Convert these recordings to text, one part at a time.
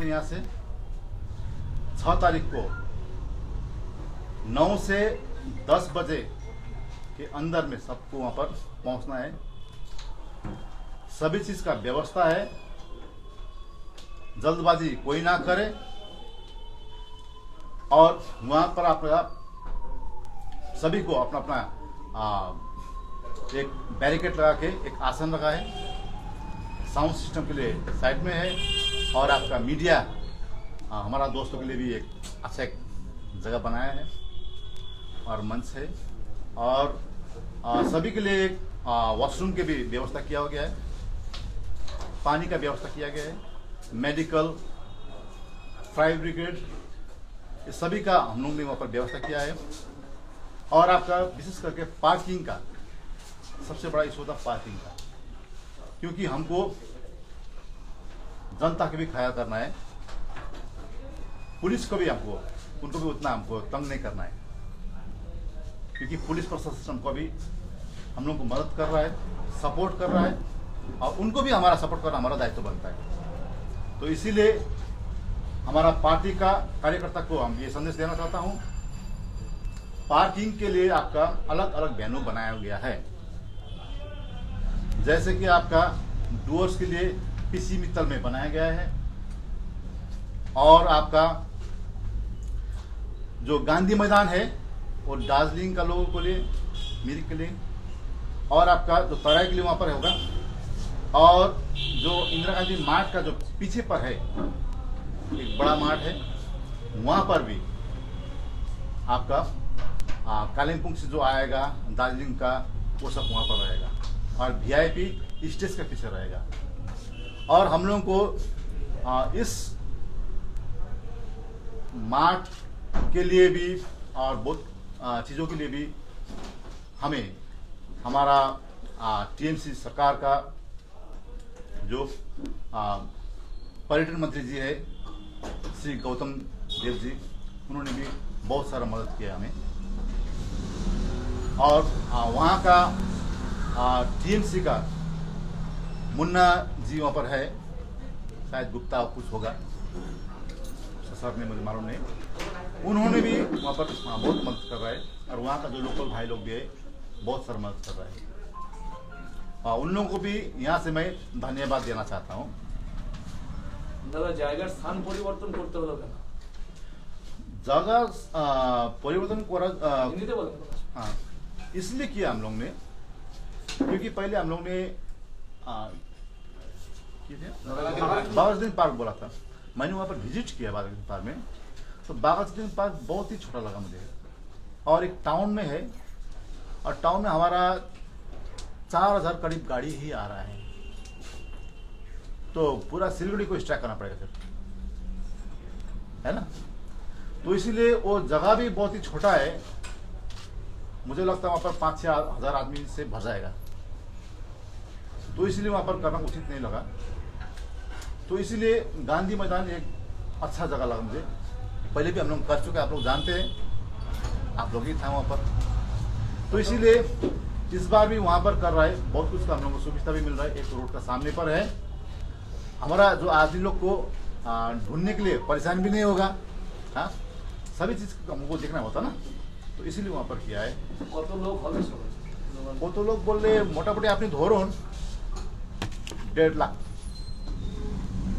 हैं यहाँ से 6 तारीख को 9 से 10 बजे के अंदर में सबको वहाँ पर पहुँचना है। सभी चीज़ का व्यवस्था है, जल्दबाजी कोई ना करे। और वहाँ पर आपका सभी को अपना अपना एक बैरिकेड लगा के एक आसन रखा है, साउंड सिस्टम के लिए साइड में है, और आपका मीडिया हमारा दोस्तों के लिए भी एक अच्छा एक जगह बनाया है और मंच है, और सभी के लिए एक वॉशरूम की भी व्यवस्था किया गया है, पानी का व्यवस्था किया गया है, मेडिकल, फायर ब्रिगेड, ये सभी का हम लोगों ने वहाँ पर व्यवस्था किया है। और आपका विशेष करके पार्किंग का सबसे बड़ा इशू था, पार्किंग का, क्योंकि हमको जनता के भी ख्याल करना है, पुलिस को भी हमको उनको भी उतना हमको तंग नहीं करना है, क्योंकि पुलिस प्रशासन को भी हम लोग को मदद कर रहा है, सपोर्ट कर रहा है, और उनको भी हमारा सपोर्ट करना हमारा दायित्व बनता है। तो इसीलिए हमारा पार्टी का कार्यकर्ता को हम ये संदेश देना चाहता हूँ, पार्किंग के लिए आपका अलग अलग वेन्यू बनाया गया है। जैसे कि आपका डूअर्स के लिए पीसी मित्तल में बनाया गया है, और आपका जो गांधी मैदान है वो दार्जिलिंग का लोगों के लिए, मिरिक के लिए, और आपका जो तराई के लिए वहाँ पर होगा, और जो इंदिरा गांधी मार्ट का जो पीछे पर है एक बड़ा मार्ट है, वहाँ पर भी आपका कालिम्पोंग से जो आएगा दार्जिलिंग का वो सब वहाँ पर रहेगा, और वीआईपी स्टेज के पीछे रहेगा। और हम लोगों को इस मार्ट के लिए भी और बहुत चीज़ों के लिए भी हमें हमारा टीएमसी सरकार का जो पर्यटन मंत्री जी है श्री गौतम देव जी, उन्होंने भी बहुत सारा मदद किया हमें। और वहाँ का टीएमसी का मुन्ना जी वहाँ पर है, शायद गुप्ता कुछ होगा, सर ने मुझे मालूम नहीं, उन्होंने भी वहाँ पर बहुत मदद कर रहा है, और वहाँ का जो लोकल भाई लोग भी है बहुत सारा मदद कर रहा है। उन लोगों को भी यहाँ से मैं धन्यवाद देना चाहता हूँ। दादा জায়গার স্থান পরিবর্তন করতে হলো কেন? जगह परिवर्तन हिंदीতে বলেন। हाँ, इसलिए किया हम लोग ने, क्योंकि पहले हम लोग ने बागाजदीन पार्क बोला था, मैंने वहाँ पर विजिट किया बागाजदीन पार्क में, तो बागाजदीन पार्क बहुत ही छोटा लगा मुझे, और एक टाउन में है, और टाउन में हमारा 4000 करीब गाड़ी ही आ रहा है, तो पूरा सिलगुड़ी को स्ट्राइक करना पड़ेगा फिर, है ना। तो इसीलिए वो जगह भी बहुत ही छोटा है, मुझे लगता है वहाँ पर 5-6 हज़ार आदमी से भर जाएगा, तो इसलिए वहाँ पर करना उचित नहीं लगा। तो इसीलिए गांधी मैदान एक अच्छा जगह लगा मुझे, पहले भी हम लोग कर चुके हैं, आप लोग जानते हैं, आप लोग ही था वहाँ पर, तो इसीलिए इस बार भी वहाँ पर कर रहा है, बहुत कुछ का हम लोग को सुविधा भी मिल रहा है। एक रोड का सामने पर है, हमारा जो आदमी लोग को ढूंढने के लिए परेशान भी नहीं होगा, हाँ, सभी चीज़ हमको देखना होता ना, तो इसीलिए वहाँ पर किया है। কত লোক হবে সবাই? কত লোক বললে মোটামুটি আপনি ধরুন 1.5 লাখ।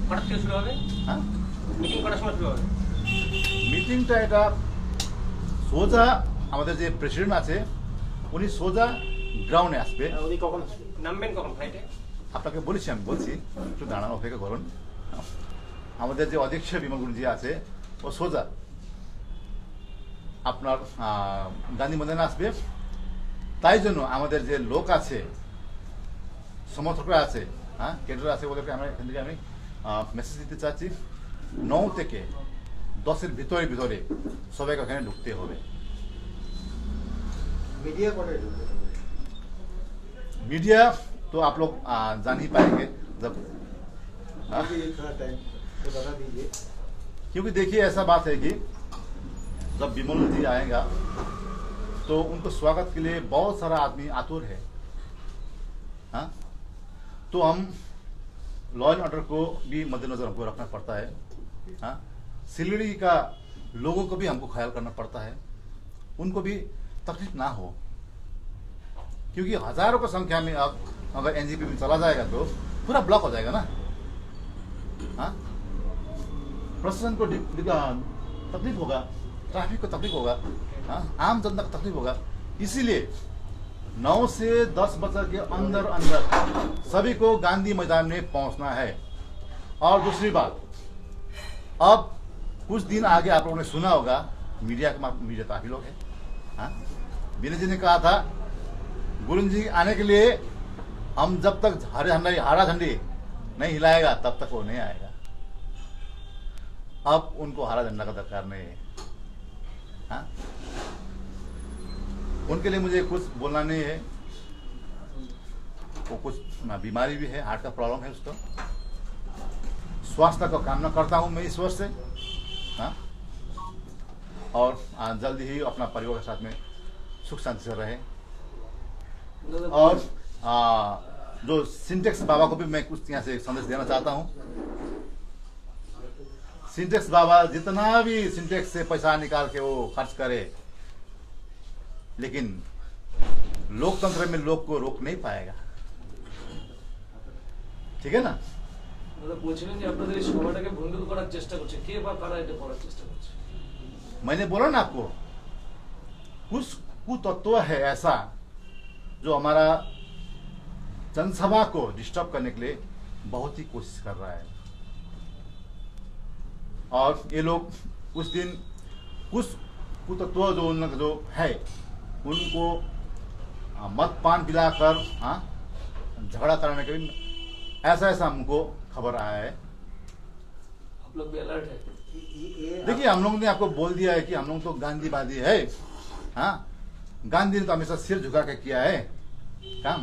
কটা থেকে শুরু হবে? হ্যাঁ, মিটিং করার সময় শুরু হবে? মিটিংটা এটা সোজা আমাদের যে প্রেসিডেন্ট আছে উনি সোজা গ্রাউন্ডে আসবে। উনি কখন নামবেন, কখন ফ্লাইটে? আপনাকে বলেছি, আমি বলছি, একটু দাঁড়ান, অপেক্ষা করুন। আমাদের যে অধ্যক্ষ বিমলগুরু জি আছে ও সোজা আপনার গান্ধী ময়দানে আসবে। তাই জন্য আমাদের যে লোক আছে, সমর্থকরা আছে, হ্যাঁ, কেডার আছে, ওদেরকে আমরা এখান থেকে আমি মেসেজ দিতে চাচ্ছি, 9 থেকে 10-এর ভিতরে ভিতরে সবাইকে ওখানে ঢুকতে হবে। मीडिया तो आप लोग जान ही पाएंगे जब, क्योंकि देखिए ऐसा बात है कि जब विमल जी आएगा तो उनको स्वागत के लिए बहुत सारा आदमी आतुर है, हाँ, तो हम लॉ एंड ऑर्डर को भी मद्देनजर हमको रखना पड़ता है। हाँ, सिलगुड़ी का लोगों को भी हमको ख्याल करना पड़ता है, उनको भी तकलीफ ना हो, क्योंकि हजारों की संख्या में अब अगर एनजीपी में चला जाएगा तो पूरा ब्लॉक हो जाएगा ना। हाँ, प्रशासन को तकलीफ होगा, ट्रैफिक को तकलीफ होगा, हाँ, आम जनता को तकलीफ होगा। इसीलिए 9 से 10 बजे के अंदर अंदर सभी को गांधी मैदान में पहुंचना है। और दूसरी बात, अब कुछ दिन आगे आप लोगों ने सुना होगा, मीडिया काफी लोग है, हाँ, विनय जी ने कहा था गुरुंग जी आने के लिए हम जब तक हरा झंडी नहीं हिलाएगा तब तक वो नहीं आएगा। अब उनको हरा झंडा का दरकार नहीं है। हाँ? उनके लिए मुझे कुछ बोलना नहीं है, वो कुछ बीमारी भी है, हार्ट का प्रॉब्लम है उसको, स्वास्थ्य का कामना करता हूं मैं ईश्वर से। हाँ? और जल्दी ही अपना परिवार के साथ में सुख शांति से रहे। और जो सिंटेक्स बाबा को भी मैं कुछ यहाँ से संदेश देना चाहता हूँ। सिंटेक्स बाबा जितना भी सिंटेक्स से पैसा निकाल के वो खर्च करे, लेकिन लोकतंत्र में लोग को रोक नहीं पाएगा। ठीक है ना? বলছিলেন যে আপনাদের এই সভাটাকে ভণ্ডুল করার চেষ্টা করছে, কে বা কারা এটা করার চেষ্টা করছে? मैंने बोला ना आपको, कुछ कुतत्व है ऐसा जो हमारा जनसभा को डिस्टर्ब करने के लिए बहुत ही कोशिश कर रहा है। और ये लोग उस दिन कुछ कुतत्व जो उन जो है उनको मद पान पिलाकर झगड़ा कराने के भी ऐसा हमको खबर आया है। आप लोग भी अलर्ट है? देखिए, हम लोग ने आपको बोल दिया है कि हम लोग तो गांधीवादी है। हाँ, गांधी ने तो हमेशा सिर झुका के किया है काम।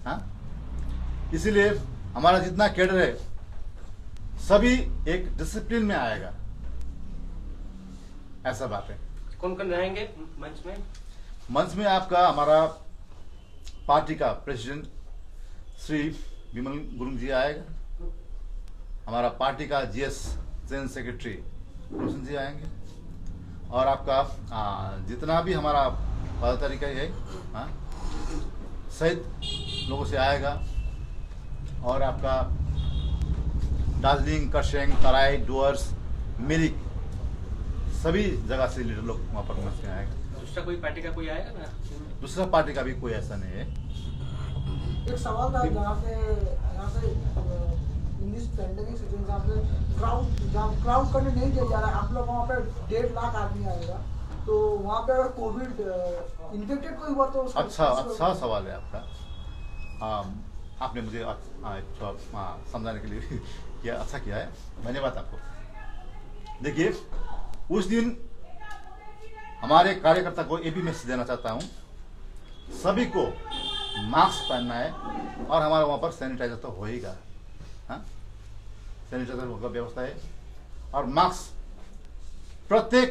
हाँ, इसीलिए हमारा जितना कैडर है सभी एक डिसिप्लिन में आएगा, ऐसा बात है। कौन कौन रहेंगे मंच में? मंच में आपका हमारा पार्टी का प्रेसिडेंट श्री विमल गुरुंग जी आएगा, हमारा पार्टी का जीएस जनरल सेक्रेटरी रोशन जी आएंगे, और आपका जितना भी हमारा पदाधिकारी है सहित लोगों से आएगा। और आपका दार्जिलिंग, करसेंग, तराई, डुअर्स, मिरिक सभी जगह से लीडर लोग वहाँ पर मंच में आएगा। दूसरा कोई पार्टी का कोई आएगा ना? दूसरा पार्टी का भी कोई ऐसा नहीं है। एक सवाल था, यहाँ से इन दिस पेंडेमिक सिचुएशन जहाँ पे क्राउड करने नहीं दिया जा रहा है, आप लोग वहाँ पे 1.5 लाख आदमी आएगा, तो वहाँ पे अगर कोविड इन्फेक्टेड कोई हुआ तो अच्छा सवाल है आपका। आपने मुझे समझाने के लिए किया, अच्छा किया है, धन्यवाद आपको। देखिए, उस दिन हमारे कार्यकर्ता को ये भी मैसेज देना चाहता हूँ, सभी को मास्क पहनना है, और हमारा वहाँ पर सैनिटाइजर तो होएगा। हाँ, सैनिटाइजर का व्यवस्था है, और मास्क प्रत्येक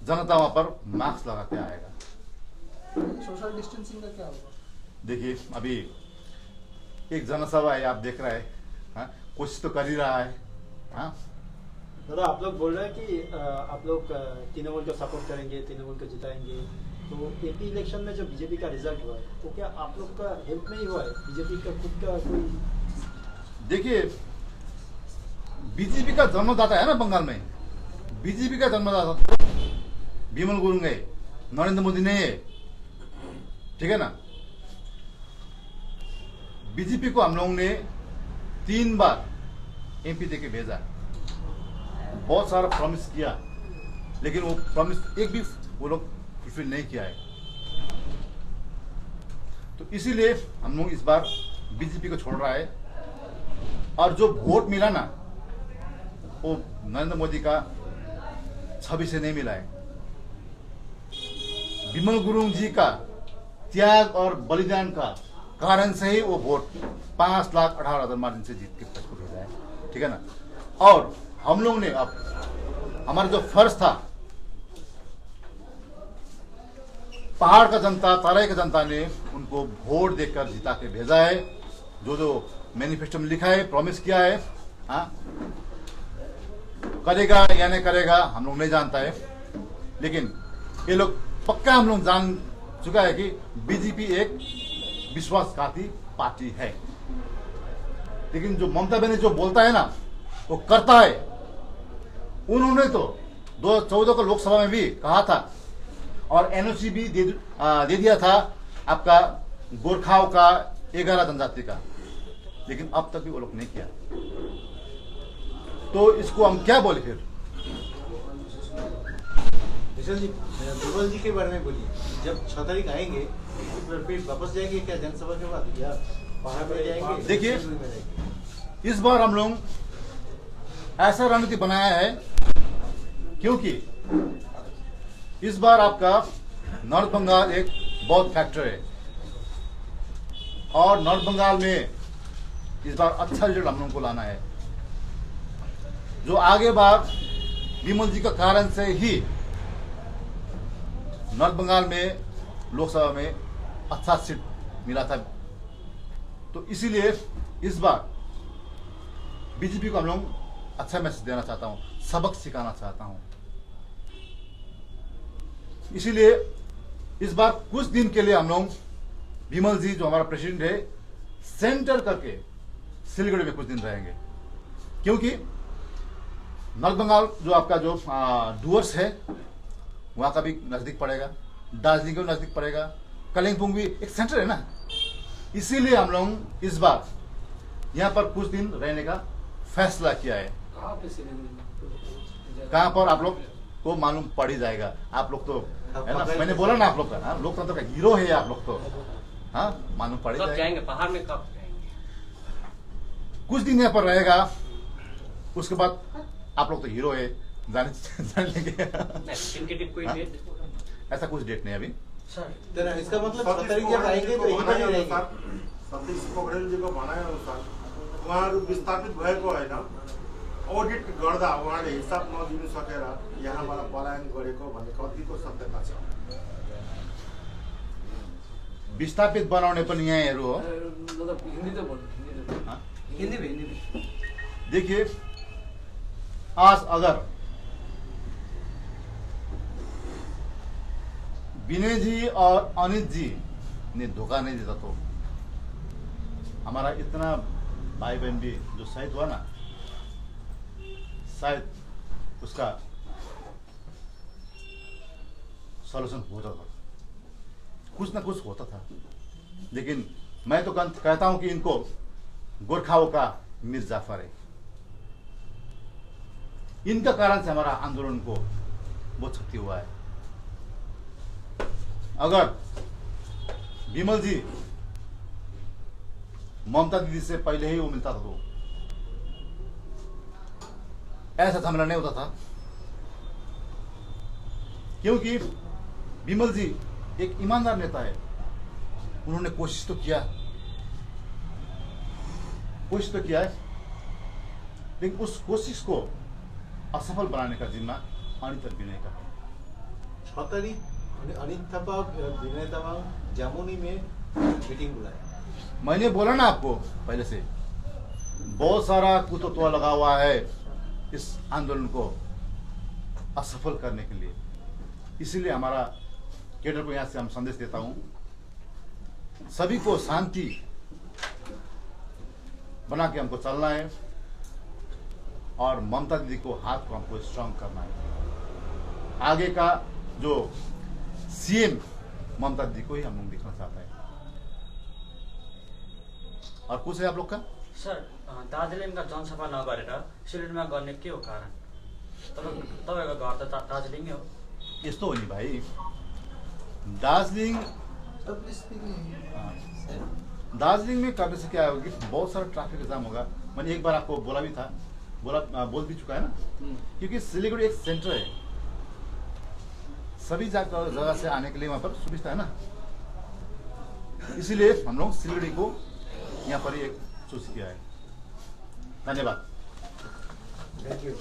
जनता वहाँ पर मास्क लगा के आएगा। सोशल डिस्टेंसिंग का क्या होगा? देखिए, अभी एक जनसभा है, आप देख रहे हैं, हाँ, कोशिश तो कर ही रहा है। हाँ, दादा, आप लोग बोल रहे हैं कि आप लोग तृणमूल को सपोर्ट करेंगे, तृणमूल को जिताएंगे, तो एपी इलेक्शन में जो बीजेपी का रिजल्ट हुआ है वो क्या आप लोग का हेल्प में ही हुआ है? बीजेपी का खुद का कोई? देखिए, बीजेपी का जन्मदाता है ना बंगाल में, बीजेपी का जन्मदाता विमल गुरुंग है, नरेंद्र मोदी नहीं है। ठीक है ना? बीजेपी को हम लोगों ने 3 बार एमपी देके भेजा, बहुत सारा प्रॉमिस किया, लेकिन वो प्रॉमिस एक भी वो लोग फुलफिल नहीं किया है। तो इसीलिए हम लोग इस बार बीजेपी को छोड़ रहा है, और जो वोट मिला ना वो नरेंद्र मोदी का छवि से नहीं मिला है, विमल गुरुंग जी का त्याग और बलिदान का कारण से ही वो वोट 5,18,000 मार्जिन से जीत के पक्ष को भेजा है। ठीक है ना? और हम लोग ने अब हमारा जो फर्ज था, पहाड़ का जनता, तराई का जनता ने उनको वोट देकर जिता के भेजा है, जो मैनिफेस्टो में लिखा है, प्रॉमिस किया है। हाँ, करेगा या नहीं करेगा हम लोग नहीं जानता है, लेकिन ये लोग पक्का हम लोग जान चुका है कि बीजेपी एक विश्वासघाती पार्टी है। लेकिन जो ममता बनर्जी जो बोलता है ना वो करता है। उन्होंने तो 2014 को लोकसभा में भी कहा था और एनओसी भी दे दिया था आपका गोरखाओं का 11 जनजाति का, लेकिन अब तक भी वो लोग नहीं किया। तो इसको हम क्या बोले फिर? विशाल जी, दुबल जी के बारे में बोलिए। जब 6 तारीख आएंगे तो फिर वापस जाएंगे क्या जनसभा के बाद, या पहाड़ में जाएंगे? देखिए, इस बार हम लोग ऐसा रणनीति बनाया है क्योंकि इस बार आपका नॉर्थ बंगाल एक बौद्ध फैक्टर है और नॉर्थ बंगाल में इस बार अच्छा रिजल्ट हम लोगों को लाना है। जो आगे बार विमल जी का कारण से ही नॉर्थ बंगाल में लोकसभा में अच्छा सीट मिला था, तो इसीलिए इस बार बीजेपी को हम लोग अच्छा मैसेज देना चाहता हूं, सबक सिखाना चाहता हूं। इसीलिए इस बार कुछ दिन के लिए हम लोग विमल जी जो हमारा प्रेसिडेंट है सेंटर करके सिलीगुड़ी में कुछ दिन रहेंगे, क्योंकि नॉर्थ बंगाल जो आपका जो डुअर्स है वहां का भी नजदीक पड़ेगा, दार्जिलिंग का भी नजदीक पड़ेगा, कलिंगपुंग भी एक सेंटर है ना। इसीलिए हम लोग इस बार यहाँ पर कुछ दिन रहने का फैसला किया है। कहाँ पे सिलीगुड़ी? कहाँ पर आप लोग को मालूम पड़ ही जाएगा। आप लोग तो है ना, मैंने बोला ना आप लोग का लोकतंत्र का हीरो है आप लोग तो, हाँ मालूम पड़ ही कब जाएगा। जाएंगे पहाड़ में, कब जाएंगे? कुछ दिन यहाँ पर रहेगा, उसके बाद आप लोग तो हीरो है, जान लेंगे। नहीं, टिकट कोई हाँ? डेट? ऐसा कुछ डेट नहीं अभी। सर तो इसका मतलब 6 तारीख जब आएंगे तो यहीं पर ही रहेंगे। सतीश पोखरेलजीको भनाइअनुसार उहाँहरू विस्थापित भएको होइन, अडिट गर्दा उहाँले हिसाब नदिनु सकेर यहाँबाट पलायन गरेको भन्ने कतिको सत्यता छ? विस्थापित बनाउने पनि यहीँहरू हो। मतलब हिंदी तो बोल, हिंदी तो बोल। हाँ? हिंदी में देखिए, आज अगर विनय जी और अनित जी ने धोखा नहीं देता तो हमारा इतना भाई बहन भी जो शहीद हुआ ना, शायद उसका सॉल्यूशन होता था, कुछ ना कुछ होता था। लेकिन मैं तो कहता हूं कि इनको गोरखाओं का मीर जाफर है, इनका कारण से हमारा आंदोलन को बहुत क्षति हुआ है। अगर विमल जी ममता दीदी से पहले ही वो मिलता था तो ऐसा झमेला नहीं होता था, क्योंकि विमल जी एक ईमानदार नेता है। उन्होंने कोशिश तो किया है, लेकिन उस कोशिश को असफल बनाने का जिम्मा अनित और विनय का है। 6 तारीख अनित थापा विनय तामाङ जामुनी में मीटिंग बुलाए। मैंने बोला ना आपको पहले से, बहुत सारा कुतत्व लगा हुआ है इस आंदोलन को असफल करने के लिए। इसीलिए हमारा कैडर को यहाँ से हम संदेश देता हूं, सभी को शांति बना के हमको चलना है और ममता दीदी को हाथ को हमको स्ट्रांग करना है। आगे का जो सीएम ममता दीदी को ही हम लोग देखना चाहते हैं। और कुछ है आप लोग का? सर दार्जिलिङका जनसभा नगरेर सिलगढीमा गर्ने के हो कारण? तपाईँको घर त दार्जिलिङै हो। यस्तो हो नि भाई, दार्जिलिङ दार्जिलिंग में करने से क्या होगी, बहुत सारा ट्रैफिक जाम होगा। मैंने एक बार आपको बोला भी था, बोल भी चुका है ना, क्योंकि सिलीगुड़ी एक सेंटर है, सभी जगह से आने के लिए वहां पर सुविधा है ना। इसीलिए हम लोग सिलीगुड़ी को यहाँ पर ही एक चूज किया है। धन्यवाद। Thank you.